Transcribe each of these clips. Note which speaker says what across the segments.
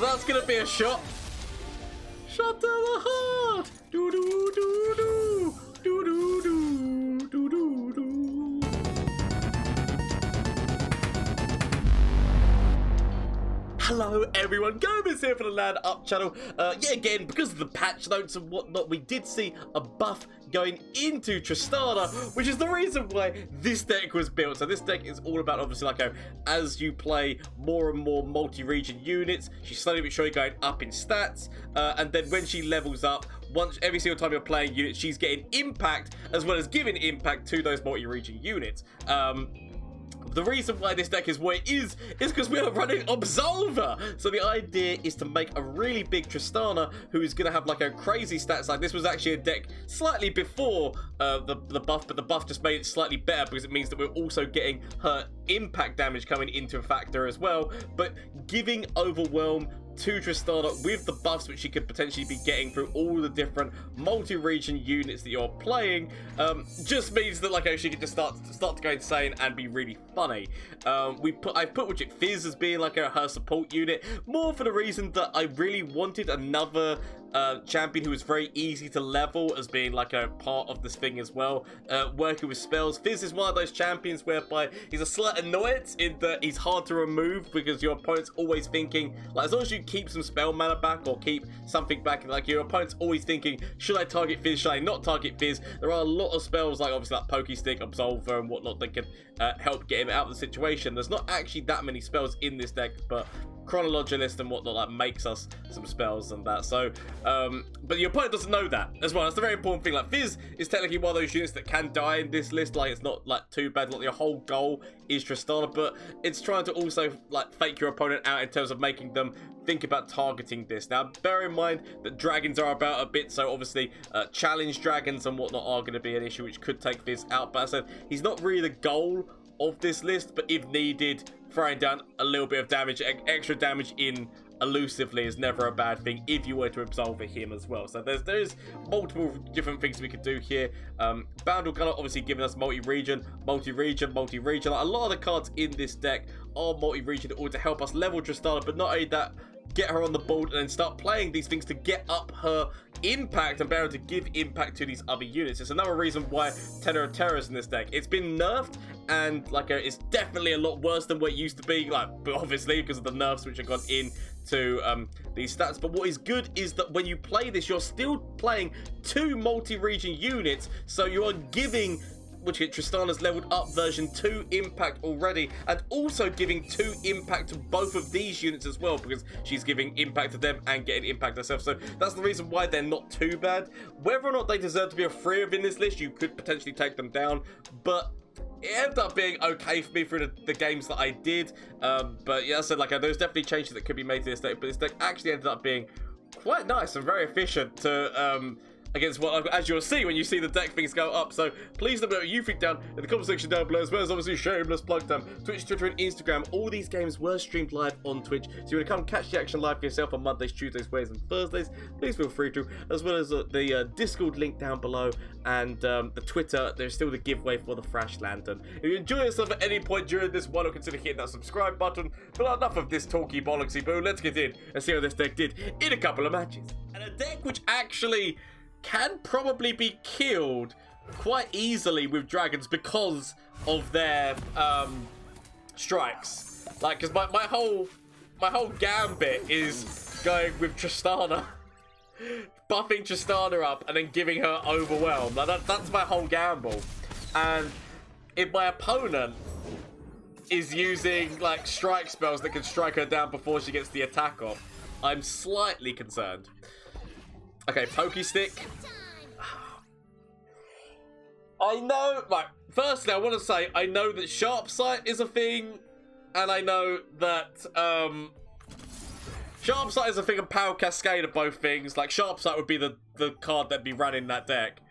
Speaker 1: that's gonna be a shot. Shot to the heart. Do do do do do do do do do do. Hello everyone, Gomez here for the LAN Up channel. Yeah, again, because of the patch notes and whatnot, we did see a buff going into Tristana, which is the reason why this deck was built. So this deck is all about, obviously, like, as you play more and more multi-region units, she's slowly but surely going up in stats, and then when she levels up, every single time you're playing units, she's getting impact as well as giving impact to those multi-region units. The reason why this deck is what it is because we are running Absolver. So the idea is to make a really big Tristana who is going to have like a crazy stats. Like this was actually a deck slightly before the buff, but the buff just made it slightly better because it means that we're also getting her impact damage coming into a factor as well. But giving Overwhelm to Tristana with the buffs which she could potentially be getting through all the different multi-region units that you're playing just means that like she could just start to go insane and be really funny. I've put Fizz as being like her support unit, more for the reason that I really wanted another champion who was very easy to level as being like a part of this thing as well, working with spells. Fizz is one of those champions whereby he's a slight annoyance in that he's hard to remove because your opponent's always thinking, like, as long as you keep some spell mana back or keep something back, like your opponent's always thinking, should I target Fizz, should I not target Fizz? There are a lot of spells like obviously like Poké Stick, Absolver and whatnot that can help get him out of the situation. There's not actually that many spells in this deck, but Chronologist and whatnot like makes us some spells and that. So but your opponent doesn't know that as well. That's the very important thing. Like Fizz is technically one of those units that can die in this list. Like it's not like too bad. Like your whole goal is Tristana, but it's trying to also like fake your opponent out in terms of making them think about targeting this. Now bear in mind that dragons are about a bit, so obviously challenge dragons and whatnot are going to be an issue which could take Fizz out. But as I said, he's not really the goal of this list, but if needed, throwing down a little bit of damage, extra damage in elusively is never a bad thing if you were to absolve him as well. So there's multiple different things we could do here. Bandle kind of obviously giving us multi-region. Like a lot of the cards in this deck are multi-region in order to help us level Tristana, but not only that, get her on the board and then start playing these things to get up her impact and be able to give impact to these other units. It's another reason why Runeterra is in this deck. It's been nerfed and like it's definitely a lot worse than what it used to be, like, but obviously because of the nerfs which have gone into these stats. But what is good is that when you play this, you're still playing two multi-region units, so you are giving Tristana's leveled up version 2 impact already, and also giving 2 impact to both of these units as well, because she's giving impact to them and getting impact herself. So that's the reason why they're not too bad. Whether or not they deserve to be a 3 in this list, you could potentially take them down, but it ended up being okay for me through the games that I did. But yeah, I said, like, there's definitely changes that could be made to this deck, but this deck actually ended up being quite nice and very efficient to against what, as you'll see when you see the deck things go up. So please let me know what you think down in the comment section down below, as well as obviously shameless plug time, Twitch, Twitter and Instagram. All these games were streamed live on Twitch, so you want to come catch the action live for yourself on Mondays, Tuesdays, Wednesdays and Thursdays, please feel free to, as well as the Discord link down below and the Twitter. There's still the giveaway for the Thrash Lantern. If you enjoy yourself at any point during this one, consider hitting that subscribe button. But enough of this talky bollocksy boo, let's get in and see how this deck did in a couple of matches. And a deck which actually can probably be killed quite easily with dragons because of their strikes. Like, because my whole gambit is going with Tristana, buffing Tristana up and then giving her Overwhelm. Like that's my whole gamble. And if my opponent is using like strike spells that can strike her down before she gets the attack off, I'm slightly concerned. Okay, Poké Stick. I know, like, firstly, I want to say, I know that Sharp Sight is a thing, and I know that, Sharp Sight is a thing and Power Cascade are both things. Like, Sharp Sight would be the card that'd be running that deck.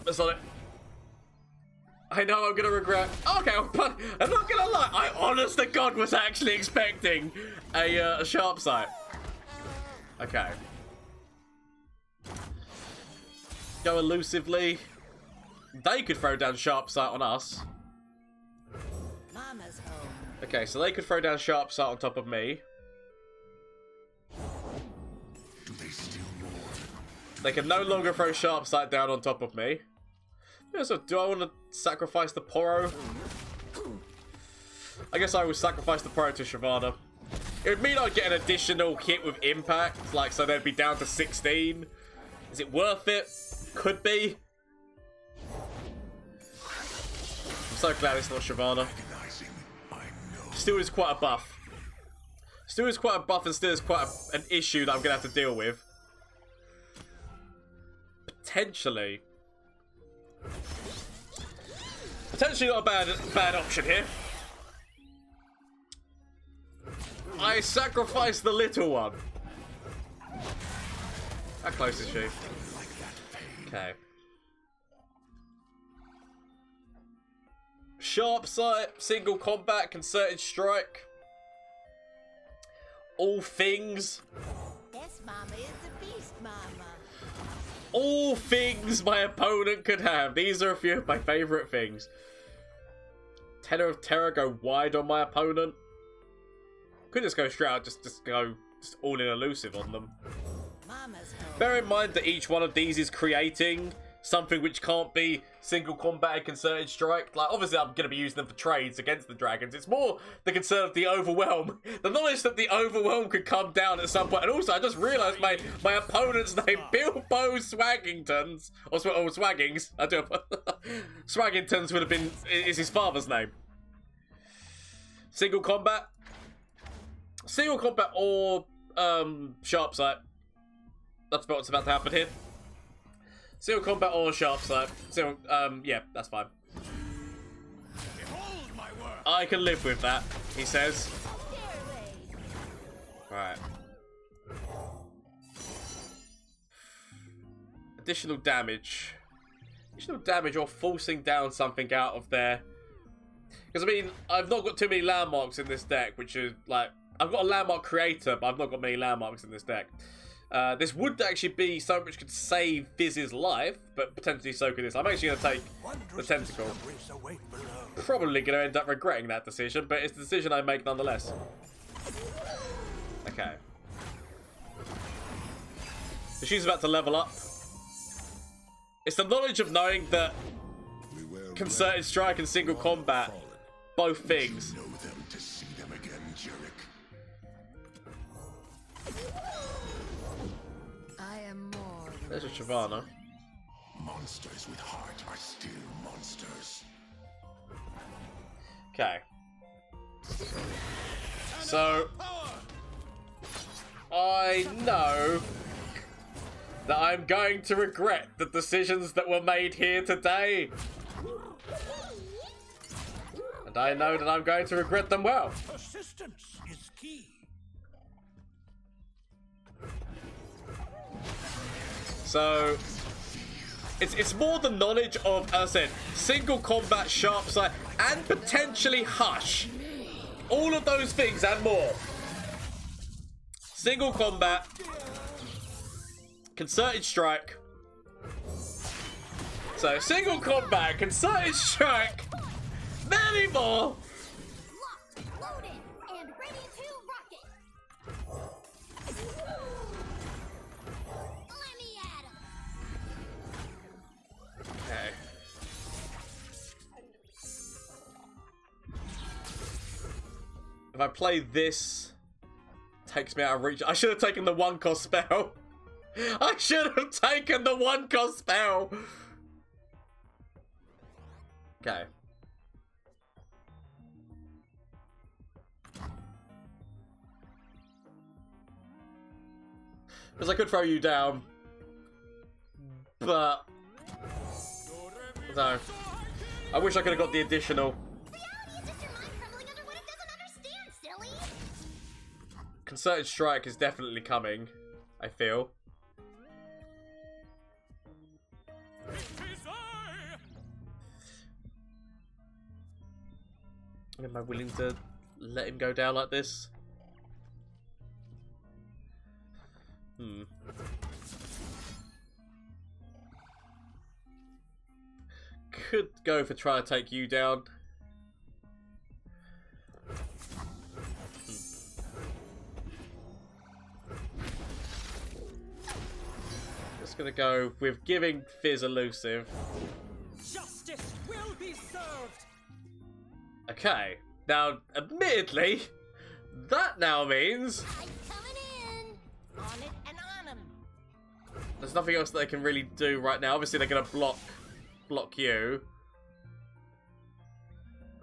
Speaker 1: That's not it. I know I'm gonna regret. Okay, but I'm not gonna lie. I, honest to God, was actually expecting a Sharp Sight. Okay. Go elusively. They could throw down Sharp Sight on us.
Speaker 2: Mama's home.
Speaker 1: Okay, so they could throw down Sharp Sight on top of me.
Speaker 2: Do they still mourn?
Speaker 1: They can no longer throw Sharp Sight down on top of me. Yeah, so do I want to sacrifice the Poro? I guess I will sacrifice the Poro to Shyvana. It would mean I'd get an additional hit with impact, like, so they'd be down to 16. Is it worth it? Could be. I'm so glad it's not Shyvana. Still is quite a buff. Still is quite a buff and still is quite an issue that I'm going to have to deal with. Potentially not a bad option here. I sacrifice the little one. How close is she? Okay. Sharp Sight, single combat, concerted strike. All things.
Speaker 3: This mama is a beast, mama.
Speaker 1: All things my opponent could have. These are a few of my favourite things. Tenor of Terror, go wide on my opponent. Could just go straight out, just go all in elusive on them.
Speaker 3: Mama's home.
Speaker 1: Bear in mind that each one of these is creating something which can't be single combat and concerted strike. Like, obviously I'm going to be using them for trades against the dragons. It's more the concern of the Overwhelm. The knowledge that the Overwhelm could come down at some point. And also, I just realised my opponent's name, Bilbo Swaggingtons. Or Swaggings. I do. Swaggingtons would have been, is his father's name. Single combat. Single combat or Sharp Sight. That's what's about to happen here. Single combat or Sharp Sight. Single, yeah, that's fine.
Speaker 2: Behold my work.
Speaker 1: I can live with that, he says. Right. Additional damage. Additional damage or forcing down something out of there. Because, I mean, I've not got too many landmarks in this deck, which is, like, I've got a landmark creator, but I've not got many landmarks in this deck. This would actually be something which could save Fizz's life, but potentially so could this. I'm actually going to take the Tentacle. Probably going to end up regretting that decision, but it's the decision I make nonetheless. Okay. So she's about to level up. It's the knowledge of knowing that concerted strike and single combat, both things.
Speaker 2: Know them to see them again, Jerick.
Speaker 3: I am more than
Speaker 1: There's a Shyvana.
Speaker 2: Monsters with heart are still monsters.
Speaker 1: Okay. So I know that I'm going to regret the decisions that were made here today. And I know that I'm going to regret them well.
Speaker 2: Persistence is key.
Speaker 1: So it's more the knowledge of, as I said, single combat, Sharp Sight, and potentially Hush. All of those things and more. Single combat, concerted strike. So single combat, concerted strike, many more.
Speaker 3: locked, loaded, and ready to rock it. Let me at 'em.
Speaker 1: Okay. If I play this, takes me out of reach. I should have taken the 1-cost spell. I should have taken the 1-cost spell. Okay. Because I could throw you down. But no. I wish I could have got the additional.
Speaker 3: Reality is just your mind crumbling under what it doesn't understand, silly.
Speaker 1: Concerted strike is definitely coming, I feel. Am I willing to let him go down like this? Could go for trying to take you down. just gonna go with giving Fizz elusive.
Speaker 4: Justice will be served.
Speaker 1: Okay, now admittedly, that now means
Speaker 3: I'm coming in. On it and on 'em.
Speaker 1: there's nothing else that they can really do right now. Obviously, they're gonna block you.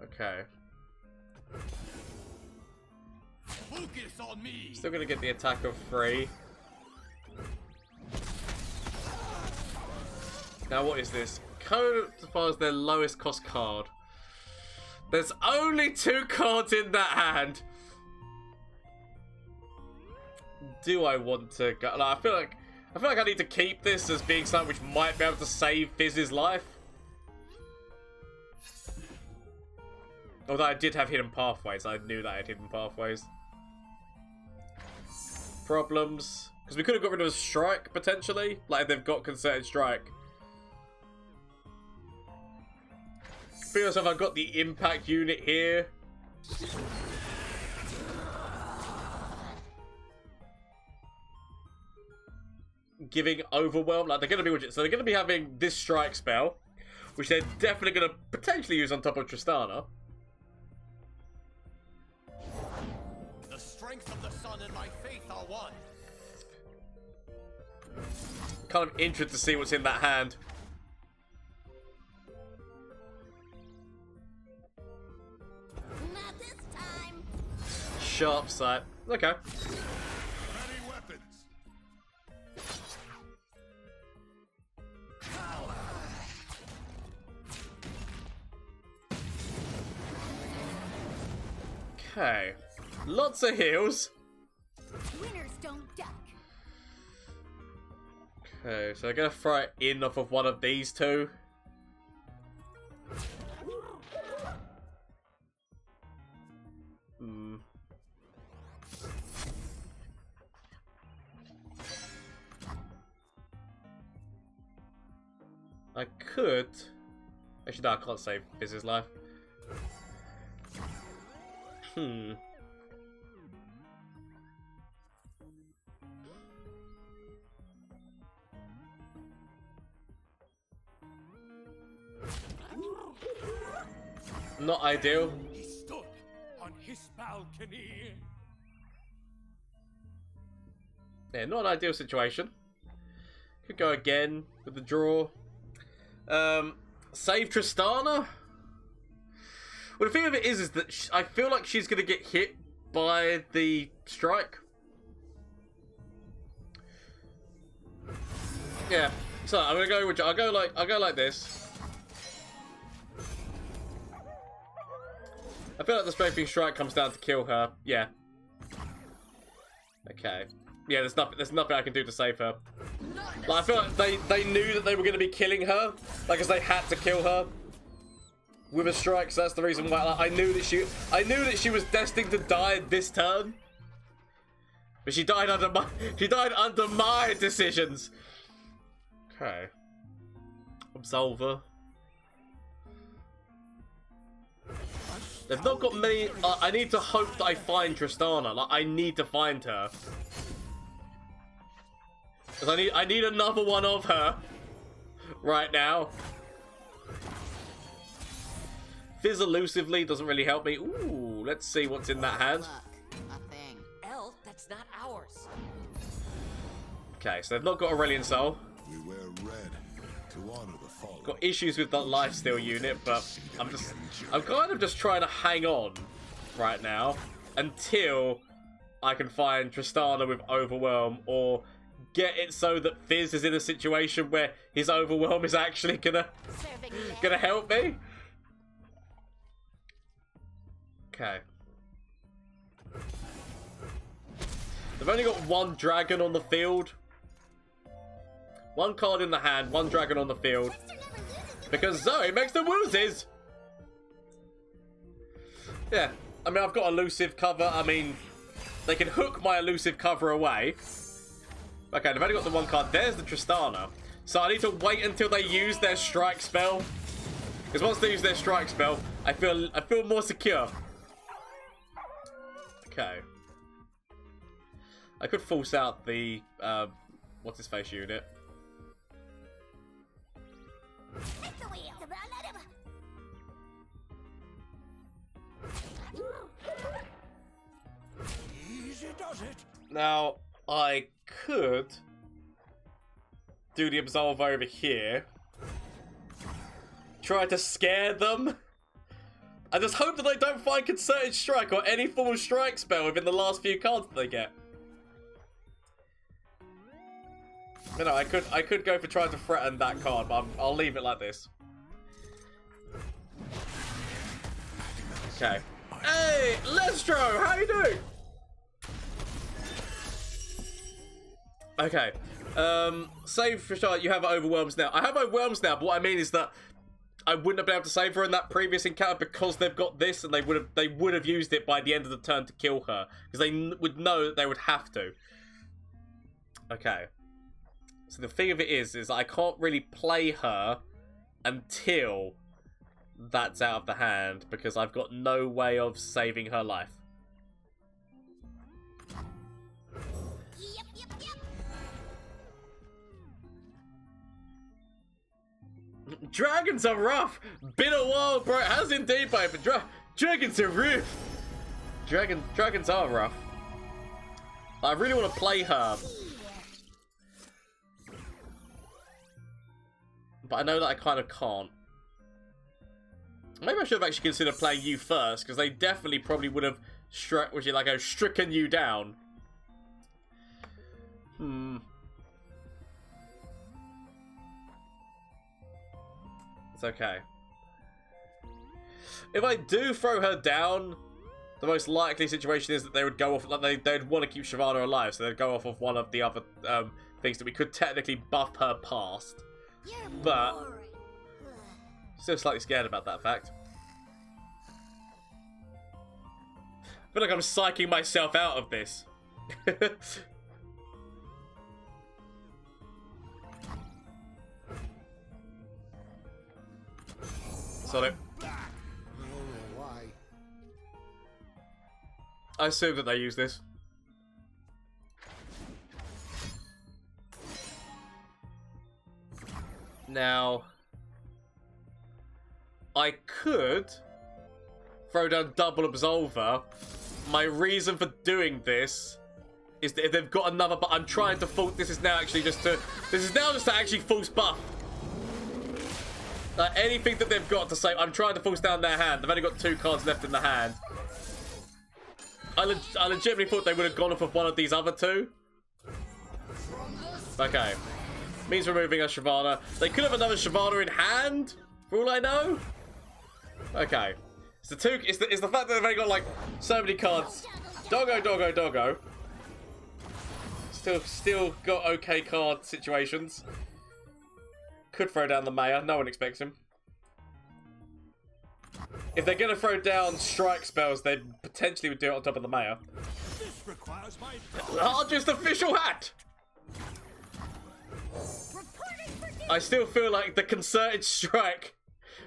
Speaker 1: Okay.
Speaker 2: Focus on me.
Speaker 1: Still gonna get the attack of 3. Now what is this? Code as far as their lowest cost card. There's only 2 cards in that hand. Do I want to go? Like, I feel like I need to keep this as being something which might be able to save Fizz's life. Although I did have hidden pathways, I knew that I had hidden pathways. Problems. Because we could have got rid of a strike, potentially. Like, if they've got concerted strike. Feel as if I've got the impact unit here. Giving Overwhelm. Like, they're going to be... So they're going to be having this strike spell. Which they're definitely going to potentially use on top of Tristana.
Speaker 2: The strength of the sun and my faith are one.
Speaker 1: Kind of interested to see what's in that hand.
Speaker 3: Not this time.
Speaker 1: Sharp sight. Okay.
Speaker 2: Ready weapons.
Speaker 1: Okay. Lots of heals.
Speaker 3: Winners don't duck.
Speaker 1: Okay, so I'm going to throw it in off of one of these 2. I could... Actually, no, I can't save Fizz's life. Not ideal.
Speaker 4: He stood on his balcony.
Speaker 1: Yeah, not an ideal situation. Could go again with the draw. Save Tristana? Well, the thing of it is that I feel like she's going to get hit by the strike. Yeah. So I'm going to go with... I'll go like this. I feel like the strafing strike comes down to kill her. Yeah. Okay. Yeah, there's nothing I can do to save her. Like, I feel like they knew that they were going to be killing her, like, because they had to kill her with a strike. So that's the reason why. Like, I knew that she was destined to die this turn, but she died under my decisions. Okay. Absolver. They've not got many. I need to hope that I find Tristana. Like, I need to find her. Because I need another one of her right now. Fizz elusively doesn't really help me. Ooh, let's see what's in that hand.
Speaker 5: A thing.
Speaker 4: Elle, that's not ours.
Speaker 1: Okay, so they've not got Aurelian Soul.
Speaker 2: We wear red to honor the fallen.
Speaker 1: Got issues with that lifesteal unit, but I'm kind of just trying to hang on right now until I can find Tristana with Overwhelm, or get it so that Fizz is in a situation where his Overwhelm is actually gonna help me. Okay. They've only got 1 dragon on the field. 1 card in the hand, 1 dragon on the field. Because Zoe makes the woozes! Yeah, I mean, I've got elusive cover. I mean, they can hook my elusive cover away. Okay, they've only got the 1 card. There's the Tristana. So I need to wait until they use their strike spell. Because once they use their strike spell, I feel more secure. Okay. I could force out the what's his face unit.
Speaker 4: does it.
Speaker 1: Now, I could do the Absolver over here. Try to scare them. I just hope that they don't find Concerted Strike or any form of strike spell within the last few cards that they get. You know, I could go for trying to threaten that card, but I'll leave it like this. Okay. Hey, Lestro, how you doing? Okay. Save for start. You have Overwhelms now. I have Overwhelms now, but what I mean is that I wouldn't have been able to save her in that previous encounter because they've got this, and they would have used it by the end of the turn to kill her because they would know that they would have to. Okay. So the thing of it is I can't really play her until that's out of the hand because I've got no way of saving her life. Dragons are rough. Been a while, bro. It has indeed, baby. Dragons are rough. Dragons are rough. I really want to play her, but I know that I kind of can't. Maybe I should have actually considered playing you first, because they definitely probably would have stricken you down. It's okay. If I do throw her down, the most likely situation is that they would go off, like they'd want to keep Shyvana alive, so they'd go off of one of the other things that we could technically buff her past. But still slightly scared about that fact. I feel like I'm psyching myself out of this. Sorry. I assume that they use this. Now, I could throw down double Absolver. My reason for doing this is that if they've got another, but I'm trying to force. This is now just to actually force buff. Anything that they've got to say, I'm trying to force down their hand. They've only got 2 cards left in the hand. I legitimately thought they would have gone off of one of these other 2. Okay. Means removing a Shyvana. They could have another Shyvana in hand, for all I know. Okay. It's the fact that they've only got like so many cards. Doggo. Still got okay card situations. Could throw down the mayor. No one expects him. If they're going to throw down strike spells, they potentially would do it on top of the mayor.
Speaker 4: This requires my
Speaker 1: Largest official hat! I still feel like the concerted strike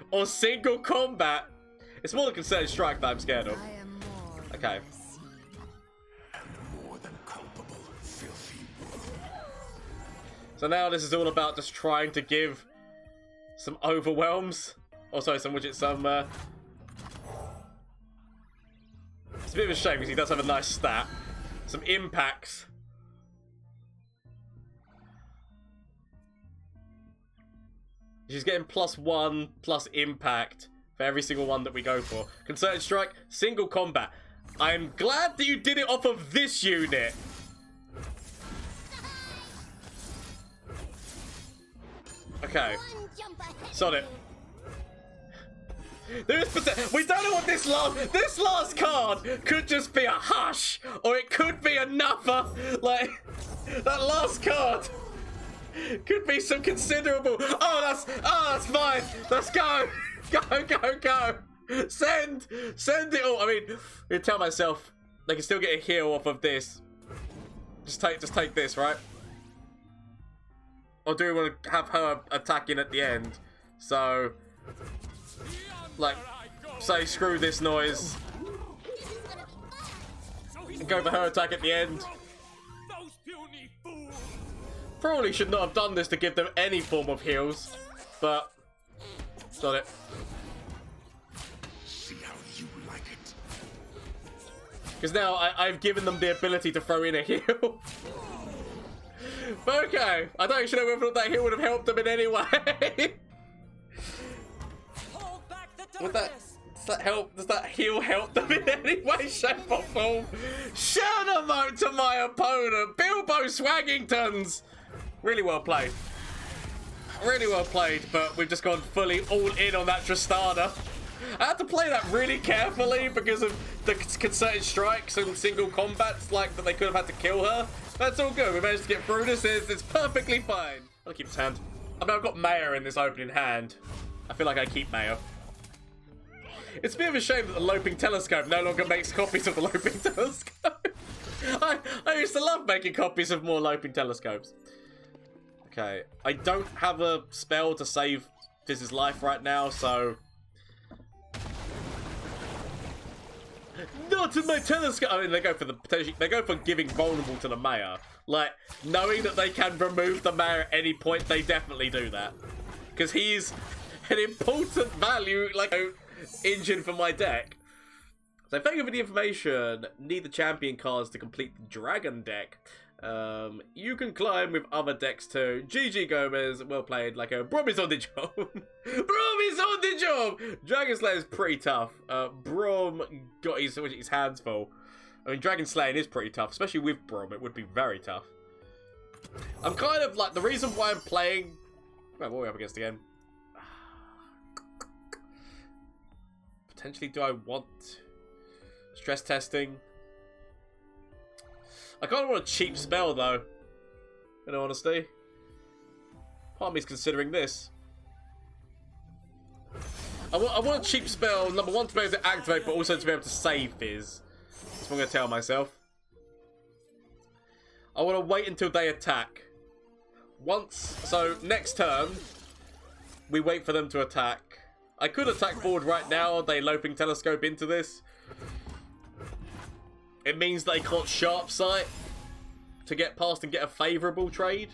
Speaker 1: or single combat. It's more the concerted strike that I'm scared of. Okay.
Speaker 2: And more than culpable, filthy.
Speaker 1: So now this is all about just trying to give some overwhelms. Oh, sorry, some widgets, some. It's a bit of a shame because he does have a nice stat. Some impacts. She's getting +1 plus impact for every single one that we go for. Concerted strike, single combat. I'm glad that you did it off of this unit. Okay. Sod it. We don't know what this last card could just be a hush, or it could be another. Like that last card could be some considerable. Oh, that's fine. Let's go. Go. Send it all. I mean, I tell myself they can still get a heal off of this. Just take this, right? Or do we want to have her attacking at the end? So, like, say screw this noise and go for her attack at the end.
Speaker 4: those puny fools.
Speaker 1: Probably should not have done this to give them any form of heals, but got it.
Speaker 2: See how you like
Speaker 1: Because now I've given them the ability to throw in a heal. But okay, I don't actually know whether that heal would have helped them in any way.
Speaker 4: Hold back the
Speaker 1: Would that,
Speaker 4: darkness.
Speaker 1: does that heal help them in any way, shape or form? Shout them out to my opponent, Bilbo Swaggingtons! Really well played. Really well played, but we've just gone fully all in on that Tristana. I had to play that really carefully because of the concerted strikes and single combats, like that they could have had to kill her. That's all good. We managed to get through this. It's perfectly fine. I'll keep his hand. I mean, I've got Mayor in this opening hand. I feel like I keep Mayor. It's a bit of a shame that the Loping Telescope no longer makes copies of the Loping Telescope. I used to love making copies of more Loping Telescopes. Okay, I don't have a spell to save Fizz's life right now, so... Not in my telescope! I mean, they go for the potential. They go for giving vulnerable to the Mayor. Like, knowing that they can remove the Mayor at any point, they definitely do that. Because he's an important value, like, engine for my deck. So thank you for the information. Need the champion cards to complete the dragon deck. You can climb with other decks too. GG Gomez, well played. Like a Brom is on the job. Brom is on the job. Dragon Slayer is pretty tough. Brom got his hands full. I mean, Dragon Slaying is pretty tough, especially with Brom. It would be very tough. I'm kind of like the reason why I'm playing. Well, what are we up against again? Potentially, do I want stress testing? I kind of want a cheap spell, though. In all honesty. Part of me's considering this. I want a cheap spell, number one, to be able to activate, but also to be able to save Fizz. That's what I'm going to tell myself. I want to wait until they attack. So next turn, we wait for them to attack. I could attack forward right now. They Loping Telescope into this. It means they can't sharp sight to get past and get a favourable trade.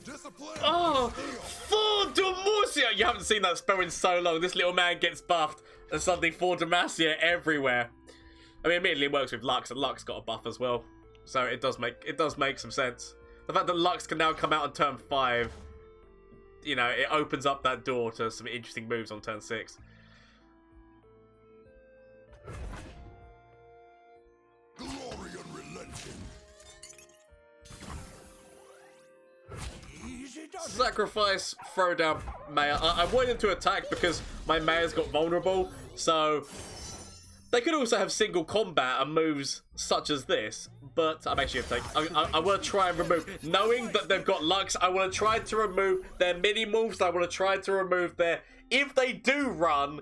Speaker 2: Discipline.
Speaker 1: Oh, for Demacia! You haven't seen that spell in so long. This little man gets buffed and suddenly for Demacia everywhere. I mean, admittedly it works with Lux, and Lux got a buff as well. So it does make some sense. The fact that Lux can now come out on turn 5, you know, it opens up that door to some interesting moves on turn 6.
Speaker 2: Glory unrelenting.
Speaker 4: Easy does it.
Speaker 1: Sacrifice, throw down Mayor. I wanted him to attack because my Mayor's got vulnerable, so they could also have single combat and moves such as this, but I'm actually going to take... I want to try and remove... Knowing that they've got Lux, I want to try to remove their mini-moves. I want to try to remove their... If they do run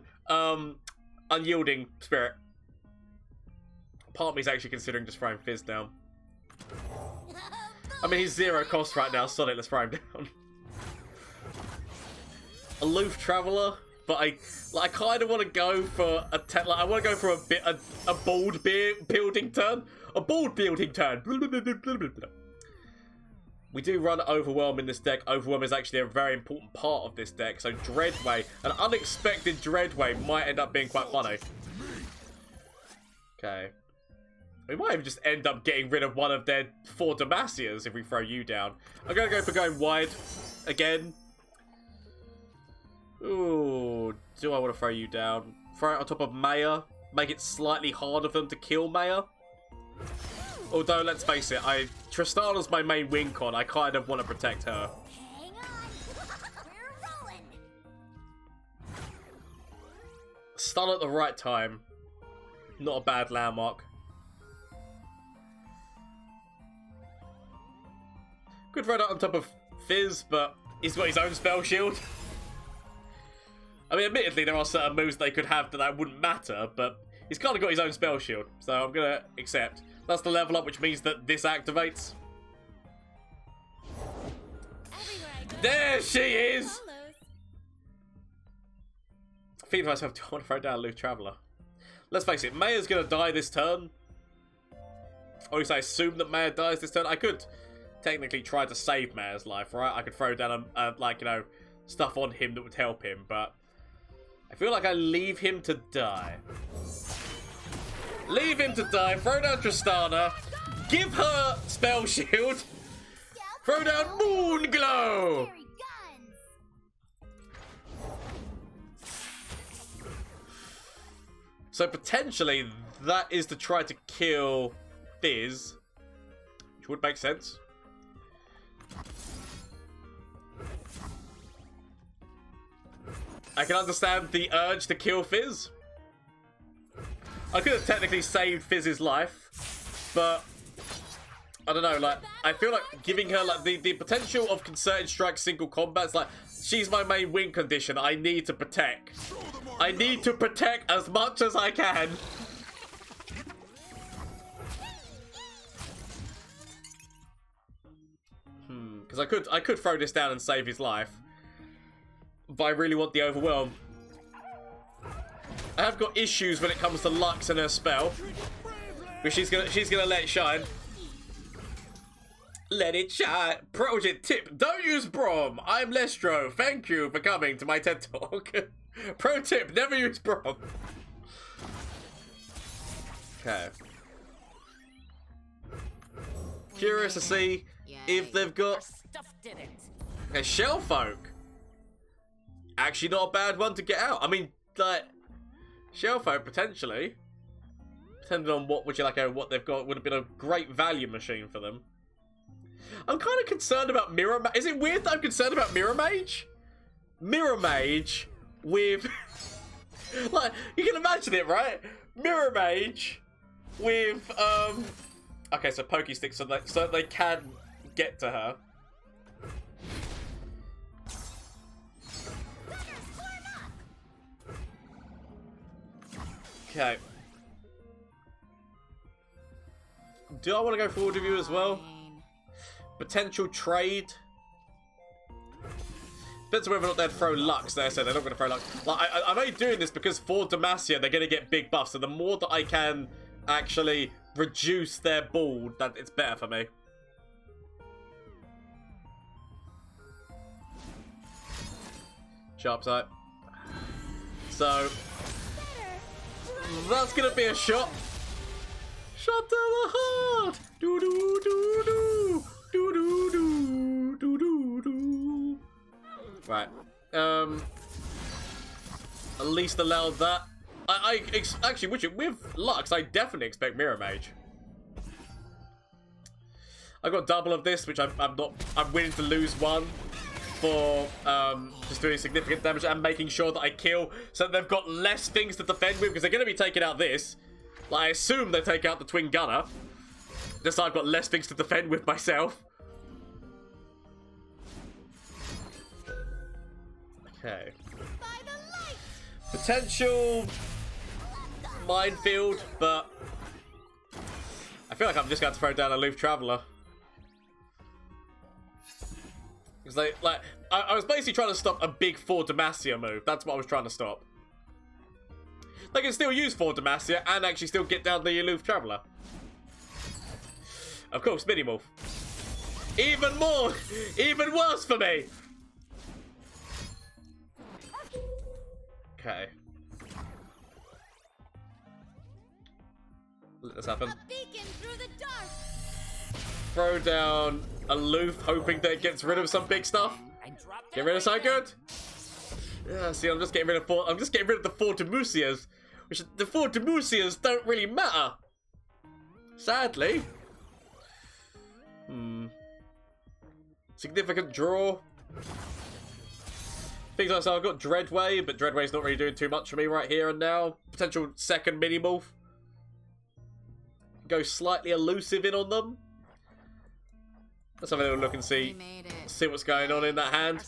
Speaker 1: Unyielding Spirit. Part of me's actually considering just throwing Fizz down. I mean, he's 0 cost right now. Sonic, let's throw him down. Aloof Traveller. But I kind of want to go for I want to go for a board building turn. A board building turn. We do run Overwhelm in this deck. Overwhelm is actually a very important part of this deck. So Dreadway, an unexpected Dreadway might end up being quite funny. Okay. We might even just end up getting rid of one of their 4 Demacias if we throw you down. I'm going to go for going wide again. Ooh, do I want to throw you down? Throw it on top of Maya. Make it slightly harder for them to kill Maya. Although, let's face it, Tristana's my main win con. I kind of want to protect her.
Speaker 3: Hang on. We're rolling.
Speaker 1: Stun at the right time. Not a bad landmark. Could throw that on top of Fizz, but he's got his own spell shield. I mean, admittedly, there are certain moves they could have that wouldn't matter, but he's kind of got his own spell shield, so I'm going to accept. That's the level up, which means that this activates. There she is! I think to myself, do I want to throw down a Aloof Traveller? Let's face it, Maya's going to die this turn. Or at least I assume that Maya dies this turn. I could technically try to save Maya's life, right? I could throw down, like, you know, stuff on him that would help him, but I feel like I leave him to die. Leave him to die. Throw down Tristana. Give her spell shield. Throw down Moon Glow.
Speaker 3: Scary guns.
Speaker 1: So potentially that is to try to kill Fizz, which would make sense. I can understand the urge to kill Fizz. I could have technically saved Fizz's life, but I don't know, like, I feel like giving her, like, the potential of concerted strike single combat's like, she's my main win condition. I need to protect. I need to protect as much as I can. Because I could throw this down and save his life. But I really want the Overwhelm. I have got issues when it comes to Lux and her spell. But she's gonna let it shine. Let it shine. Project tip: don't use Brom. I'm Lestro. Thank you for coming to my TED Talk. Pro tip: never use Brom. Okay. Curious to see if they've got a Shell Folk. Actually, not a bad one to get out. I mean, like, Shell Folk potentially, depending on what what they've got, would have been a great value machine for them. I'm kind of concerned about Mirror Mage. Is it weird that I'm concerned about Mirror Mage? Mirror Mage with... like, you can imagine it, right? Mirror Mage with, okay, so Pokey Sticks, so they can get to her. Okay. Do I want to go forward with you as well? Potential trade. Depends on whether or not they'd throw Lux. They said they're not going to throw Lux. Like, I'm only doing this because for Demacia, they're going to get big buffs. So the more that I can actually reduce their ball, that it's better for me. Sharp sight. So that's going to be a shot. Shot to the heart. Do do do do. Do do do do do do. Right. At least allow that. Actually, with Lux, I definitely expect Mirror Mage. I got double of this, which I'm willing to lose one for just doing significant damage and making sure that I kill, so they've got less things to defend with because they're going to be taking out this. Like, I assume they take out the Twin Gunner. Just so I've got less things to defend with myself. Okay. Potential minefield, but I feel like I'm just going to throw down Aloof Traveler. Because I was basically trying to stop a big 4 Demacia move. That's what I was trying to stop. They can still use 4 Demacia and actually still get down the Aloof Traveler. Of course, Minimorph. Even more, even worse for me. Okay. Let this happen.
Speaker 3: A beacon through the dark.
Speaker 1: Throw down Aloof, hoping that it gets rid of some big stuff. Get rid of so good. Yeah, see, I'm just getting rid of the 4 Demacias, which the 4 Demacias don't really matter. Sadly. Significant draw. Things like so I've got Dreadway, but Dreadway's not really doing too much for me right here and now. Potential second Minimorph. Go slightly elusive in on them. Let's have a little look and see what's going on in that hand.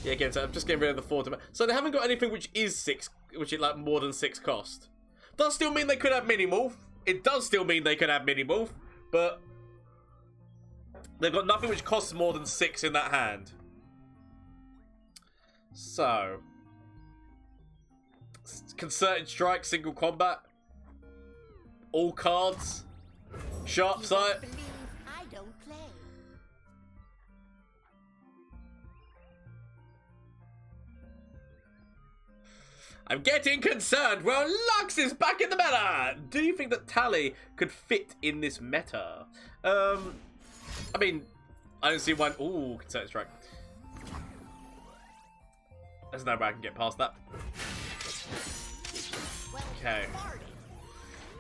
Speaker 1: Yeah, again, so I'm just getting rid of the 4. So they haven't got anything which is 6, which is like more than 6 cost. Does still mean they could have Minimorph. It does still mean they could have Minimorph, but they've got nothing which costs more than 6 in that hand. So, concerted strike, single combat, all cards, sharp sight.
Speaker 3: I don't play.
Speaker 1: I'm getting concerned. Well, Lux is back in the meta. Do you think that Tally could fit in this meta? I mean, I don't see one. Ooh, concerted strike. There's no way I can get past that. Okay.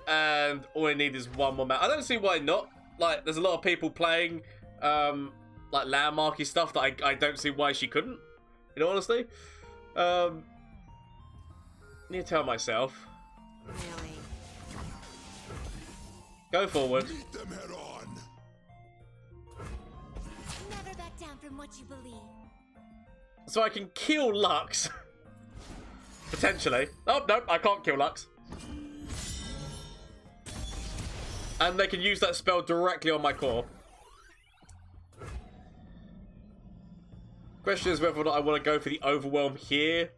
Speaker 1: And all I need is one more match. I don't see why not. Like, there's a lot of people playing, like, LAN Party stuff that I don't see why she couldn't, in all honesty. Need to tell myself.
Speaker 3: Really?
Speaker 1: Go forward.
Speaker 2: Meet them head on.
Speaker 3: Never back down from what you believe.
Speaker 1: So I can kill Lux. Potentially. Oh, no, I can't kill Lux. And they can use that spell directly on my core. Question is whether or not I want to go for the Overwhelm here.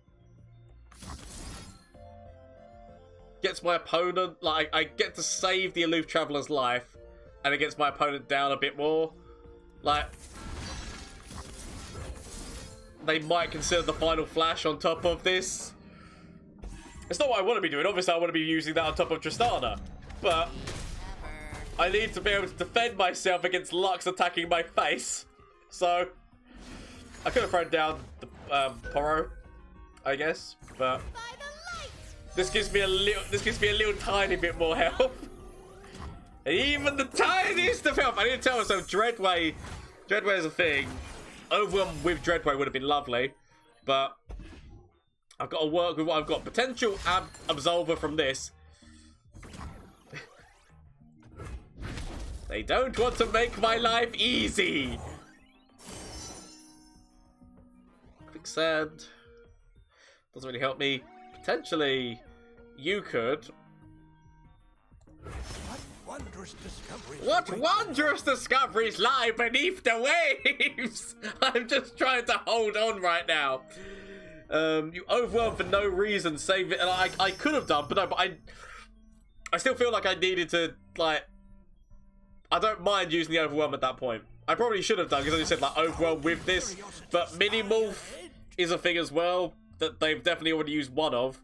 Speaker 1: Gets my opponent, like, I get to save the Aloof Traveler's life, and it gets my opponent down a bit more. Like, they might consider the final flash on top of this. It's not what I want to be doing. Obviously, I want to be using that on top of Tristana. But I need to be able to defend myself against Lux attacking my face. So I could have thrown down the Poro, I guess. But this gives me a little tiny bit more health. Even the tiniest of health. I need to tell myself Dreadway is a thing. Overwhelm with Dreadway would have been lovely, but I've got to work with what I've got. Potential Absolver from this. They don't want to make my life easy. Quicksand doesn't really help me. Potentially, you could. What wondrous discoveries lie beneath the waves? I'm just trying to hold on right now. You overwhelmed for no reason, save it, and I could have done, but no, but I still feel like I needed to, like, I don't mind using the overwhelm at that point. I probably should have done, because I just said, like, overwhelm with this, but mini morph is a thing as well that they've definitely already used one of.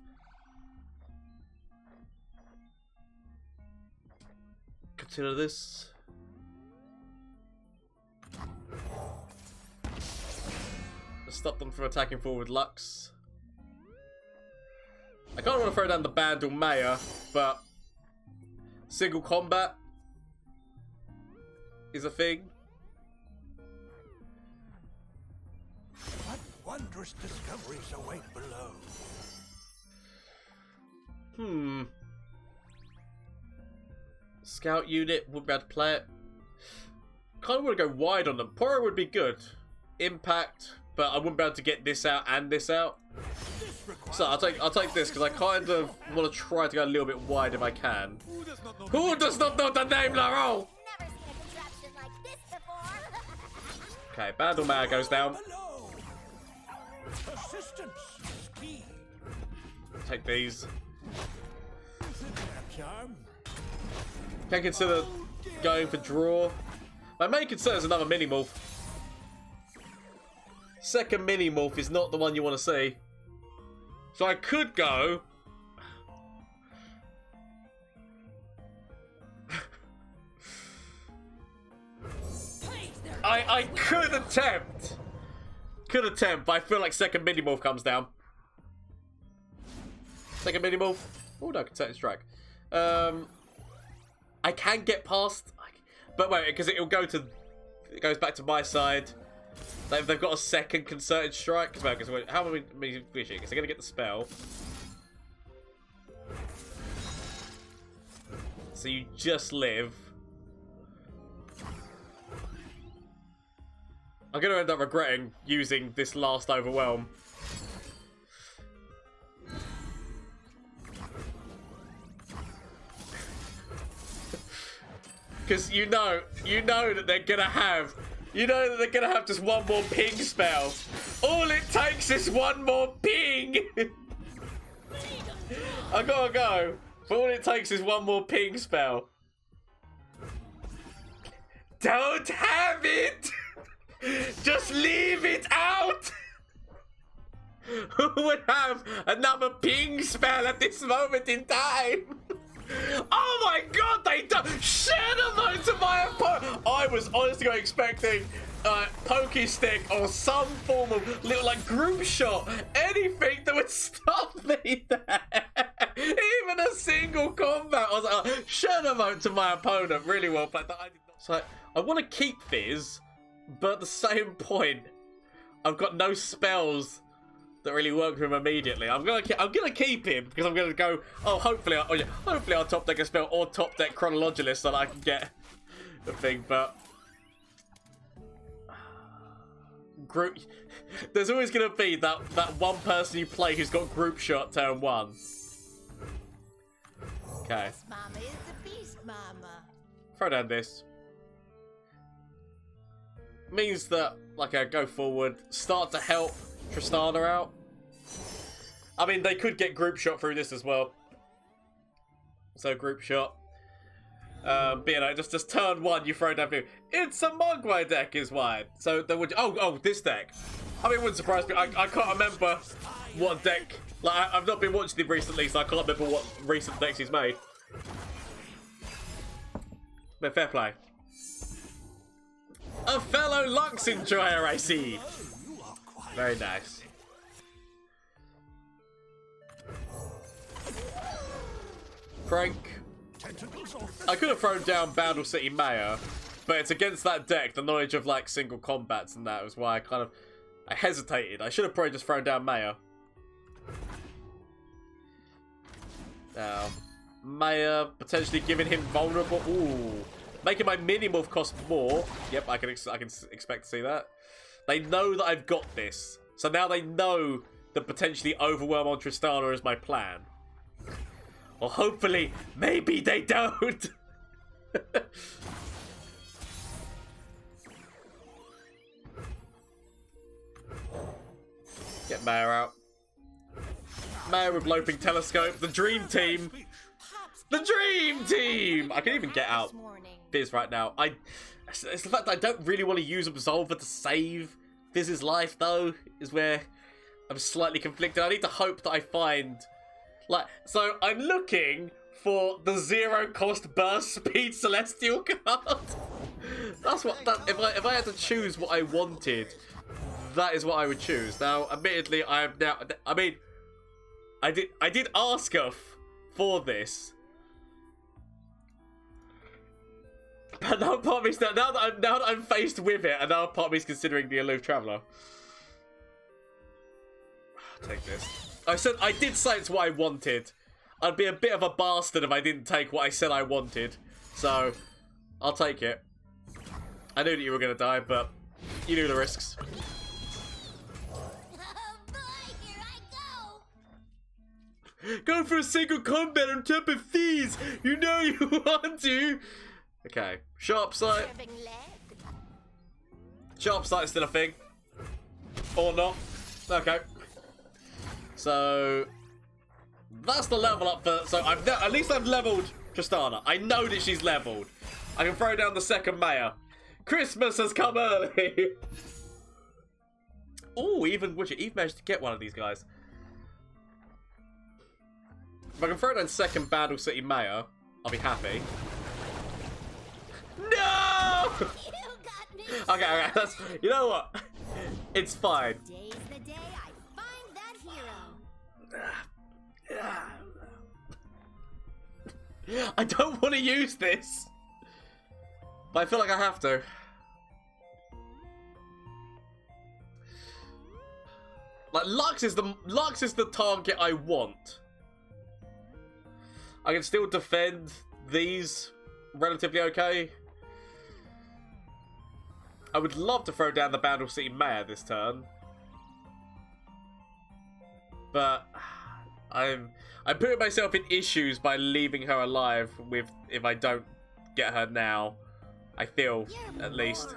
Speaker 1: Consider this. Stop them from attacking forward Lux. I kind of want to throw down the Bandle Mayor, but single combat is a thing.
Speaker 4: What wondrous discoveries await below?
Speaker 1: Scout unit, would be able to play it. Kind of want to go wide on them. Poro would be good. Impact, but I wouldn't be able to get this out and this out. So I'll take this because I kind of want to try to go a little bit wide if I can. Who does not know the name Laurel?
Speaker 3: Never seen a contraption like this before.
Speaker 1: Okay, Bandle Mayor goes down.
Speaker 4: Persistence is key.
Speaker 1: Take these.
Speaker 4: Charm.
Speaker 1: Can consider going for draw. My main concern is another mini morph. Second mini morph is not the one you want to see. So I could go. I could attempt. But I feel like second mini morph comes down. Second mini morph. Oh no, concerted strike. I can get past, but wait, because it goes back to my side. They've got a second concerted strike. Because how many wishing? Because they're gonna get the spell. So you just live. I'm gonna end up regretting using this last overwhelm. Because you know that they're gonna have, just one more ping spell. All it takes is one more ping. I gotta go. But all it takes is one more ping spell. Don't have it. Just leave it out. Who would have another ping spell at this moment in time? Oh my god, they done Shadowmone to my opponent. I was honestly expecting pokey stick or some form of little like group shot, anything that would stop me there. Even a single combat. I was like, Shadowmone to my opponent. Really well played. So I want to keep Fizz, but at the same point, I've got no spells that really work with him immediately. I'm gonna keep him because I'm gonna go. Oh, hopefully I'll top deck a spell or top deck Chronologist so that I can get the thing. But group, there's always gonna be that one person you play who's got group shot turn 1. Okay.
Speaker 3: This mama is the beast mama.
Speaker 1: Throw down this. Means that like I go forward, start to help Tristana out. I mean, they could get group shot through this as well. So group shot. But you know, just turn 1, you throw down. It's a Mogwai deck is wide. So there would this deck. I mean, it wouldn't surprise me. I can't remember what deck. Like I've not been watching him recently, so I can't remember what recent decks he's made. But fair play. A fellow Lux enjoyer, I see. Very nice. Frank. I could have thrown down Bandle City Mayor, but it's against that deck, the knowledge of like single combats and that was why I hesitated. I should have probably just thrown down Mayor. Now, Mayor potentially giving him vulnerable. Ooh. Making my mini-morph cost more. Yep, I can expect to see that. They know that I've got this. So now they know that potentially Overwhelm on Tristana is my plan. Or hopefully, maybe they don't. Get Mayor out. Mayor with Loping Telescope. The dream team. The dream team! I can even get out Fizz right now. It's the fact that I don't really want to use Absolver to save Fizz's life, though, is where I'm slightly conflicted. I need to hope that I find... So I'm looking for the 0-cost burst speed Celestial card. That's what... If I had to choose what I wanted, that is what I would choose. Now, admittedly, I am now... I mean, I did ask for this. But now part of me's now that I'm faced with it, and now part of me's considering the Aloof Traveller. I'll take this. I did say it's what I wanted. I'd be a bit of a bastard if I didn't take what I said I wanted. So, I'll take it. I knew that you were gonna die, but you knew the risks.
Speaker 3: Oh boy, here I go!
Speaker 1: Go for a single combat on top of Fizz! You know you want to! Okay, sharp sight. Sharp sight is still a thing. Or not. Okay. So that's the level up for. So at least I've leveled Tristana. I know that she's leveled. I can throw down the second Mayor. Christmas has come early. Oh, even managed to get one of these guys. If I can throw down second Bandle City Mayor, I'll be happy. No!
Speaker 3: You got me.
Speaker 1: Okay, that's. You know what? It's fine.
Speaker 3: Today's the day I find that hero.
Speaker 1: I don't want to use this, but I feel like I have to. Like Lux is the target I want. I can still defend these relatively okay. I would love to throw down the Bandle City Mayor this turn, but I'm putting myself in issues by leaving her alive with if I don't get her now. I feel at least.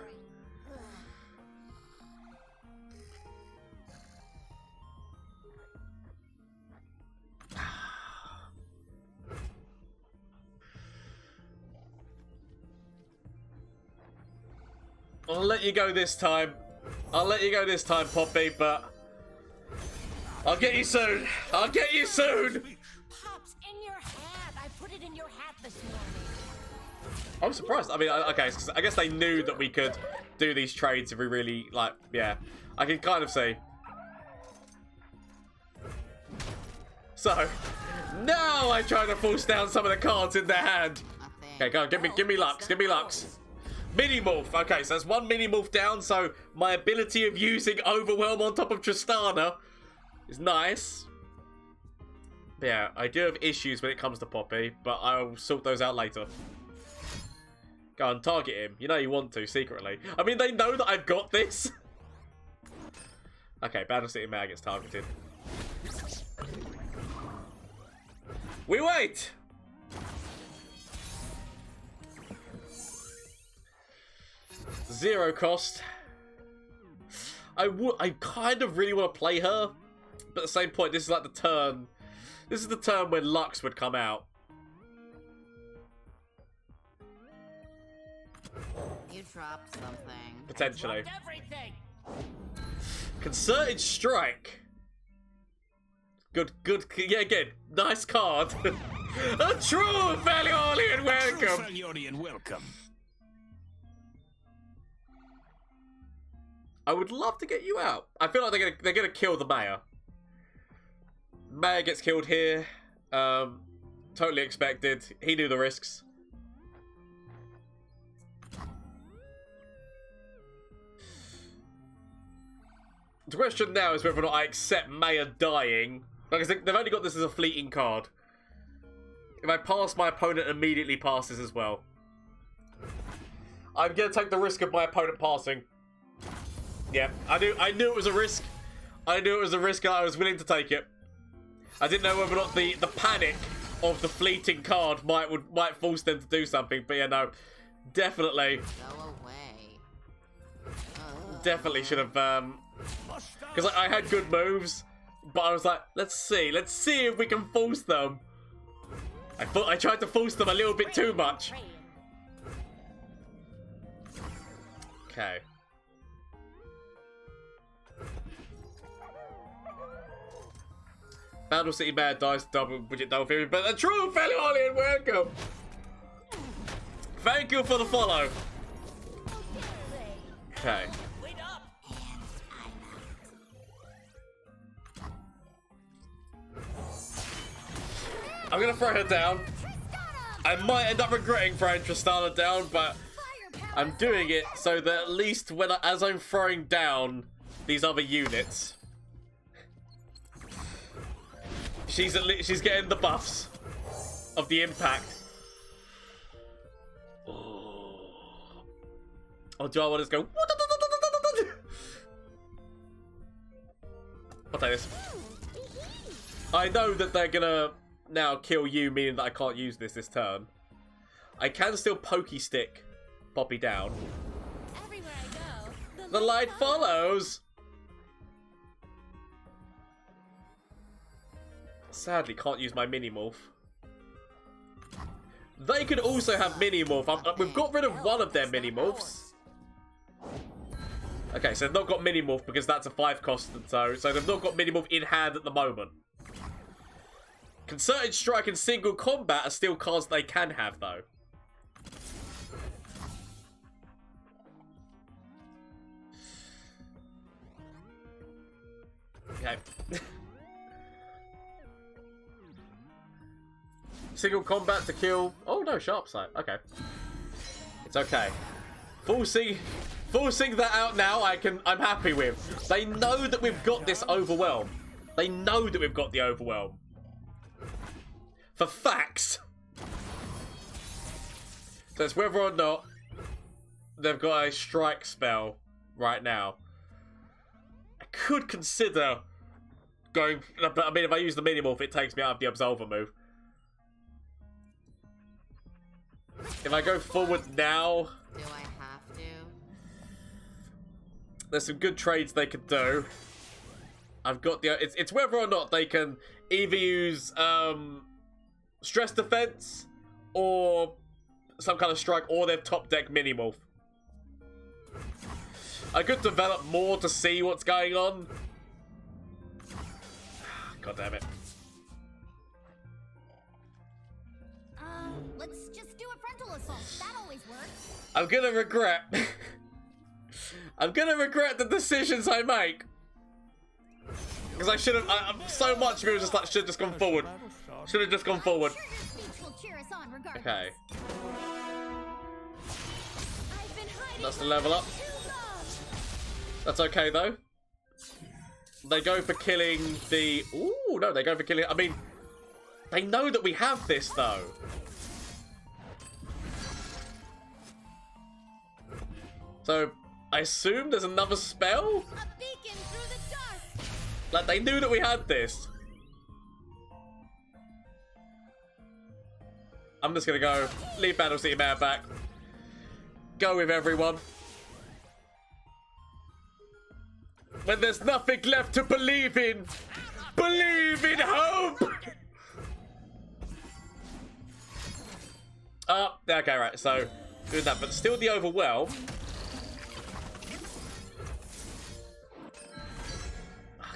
Speaker 1: I'll let you go this time. I'll let you go this time, Poppy, but I'll get you soon. I'll get you soon.
Speaker 3: Pops, in your hat. I put it in your hat this morning.
Speaker 1: I'm surprised. I mean, okay, I guess they knew that we could do these trades if we really, like, yeah. I can kind of see. So, now I try to force down some of the cards in their hand. Okay, go on, give me Lux, give me Lux. Mini Morph. Okay, so that's one Mini Morph down, so my ability of using Overwhelm on top of Tristana is nice. But yeah, I do have issues when it comes to Poppy, but I'll sort those out later. Go on, target him. You know you want to, secretly. I mean, they know that I've got this. Okay, Battle City Mare gets targeted. We wait! Zero cost. I kind of really want to play her, but at the same point, this is like the turn. This is the turn when Lux would come out.
Speaker 5: You dropped something.
Speaker 1: Potentially.
Speaker 3: Everything.
Speaker 1: Concerted Strike. Good, yeah, again, nice card. A true Valiolian welcome.
Speaker 4: Valiolian welcome.
Speaker 1: I would love to get you out. I feel like they're gonna kill the mayor. Mayor gets killed here. Totally expected. He knew the risks. The question now is whether or not I accept Mayor dying. Because they've only got this as a fleeting card. If I pass, my opponent immediately passes as well. I'm going to take the risk of my opponent passing. Yeah, I knew it was a risk. I knew it was a risk and I was willing to take it. I didn't know whether or not the panic of the fleeting card might force them to do something. But yeah, no. Definitely.
Speaker 5: Go away.
Speaker 1: Definitely should have... Because I had good moves, but I was like, let's see if we can force them. I tried to force them a little bit too much. Okay. Bandle City Mad dies double budget double theory, but a true Valiolian welcome. Thank you for the follow. Okay. I'm gonna throw her down. I might end up regretting throwing Tristana down, but I'm doing it so that at least as I'm throwing down these other units, she's getting the buffs of the impact. Or do I want to just go? I'll take this. I know that they're gonna now kill you, meaning that I can't use this turn. I can still pokey stick Poppy down.
Speaker 3: Everywhere I go,
Speaker 1: The light follows. Sadly, can't use my mini morph. They could also have mini morph. We've got rid of one of their mini morphs. Okay, so they've not got mini morph because that's a 5 cost, so they've not got mini morph in hand at the moment. Concerted Strike and Single Combat are still cards they can have, though. Okay. Single Combat to kill... Oh, no, Sharp Sight. Okay. It's okay. Forcing that out now, I'm happy with. They know that we've got this Overwhelm. They know that we've got the Overwhelm. For facts. So it's whether or not they've got a strike spell right now. I could consider going... But I mean, if I use the mini-morph, it takes me out of the Absolver move. If I go forward now...
Speaker 5: Do I have to?
Speaker 1: There's some good trades they could do. I've got the... It's whether or not they can either use... Stress Defense, or some kind of strike, or their top deck mini morph. I could develop more to see what's going on. God damn it.
Speaker 3: Let's just do a frontal assault. That always works.
Speaker 1: I'm gonna regret. I'm gonna regret the decisions I make. Because I should have. I'm so much of it was just like, should have just gone forward. Should have just gone forward.
Speaker 3: I'm sure your speech will cheer us on regardless.
Speaker 1: Okay.
Speaker 3: I've been hiding
Speaker 1: That's the level up.
Speaker 3: too long.
Speaker 1: That's okay though. They go for killing the. Ooh, no, they go for killing. I mean, they know that we have this though. So, I assume there's another spell?
Speaker 3: A beacon through the dark.
Speaker 1: Like, they knew that we had this. I'm just gonna go. Leave Bandle City Man back. Go with everyone. When there's nothing left to believe in. Believe in hope! Okay, right, so doing that, but still the Overwhelm.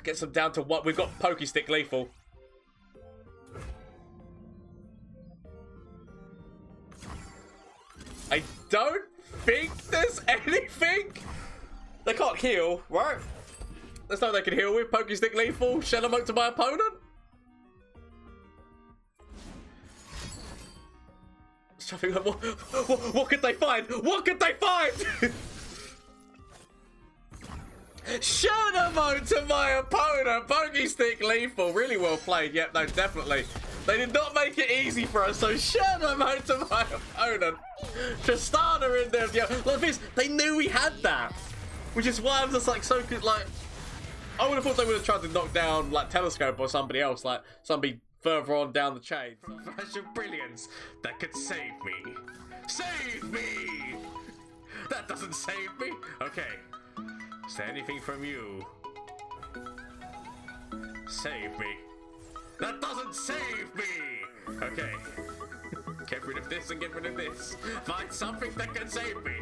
Speaker 1: Gets them down to what? We've got Pokey Stick lethal. I don't think there's anything. They can't heal, right? There's nothing they can heal with. Pokey Stick lethal. Shell Emote to my opponent. What could they find? What could they find? Shadow Mode to my opponent! Pokey Stick lethal. Really well played. Yep, no, definitely. They did not make it easy for us, so Shadow Mode to my opponent. Tristana in there. Yeah, like this, they knew we had that. Which is why I'm just like so good. Like, I would have thought they would have tried to knock down like Telescope or somebody else, like somebody further on down the chain. Flash of brilliance that could save me. Save me! That doesn't save me. Okay. Is there anything from you? Save me. That doesn't save me! Okay. Get rid of this and get rid of this. Find something that can save me.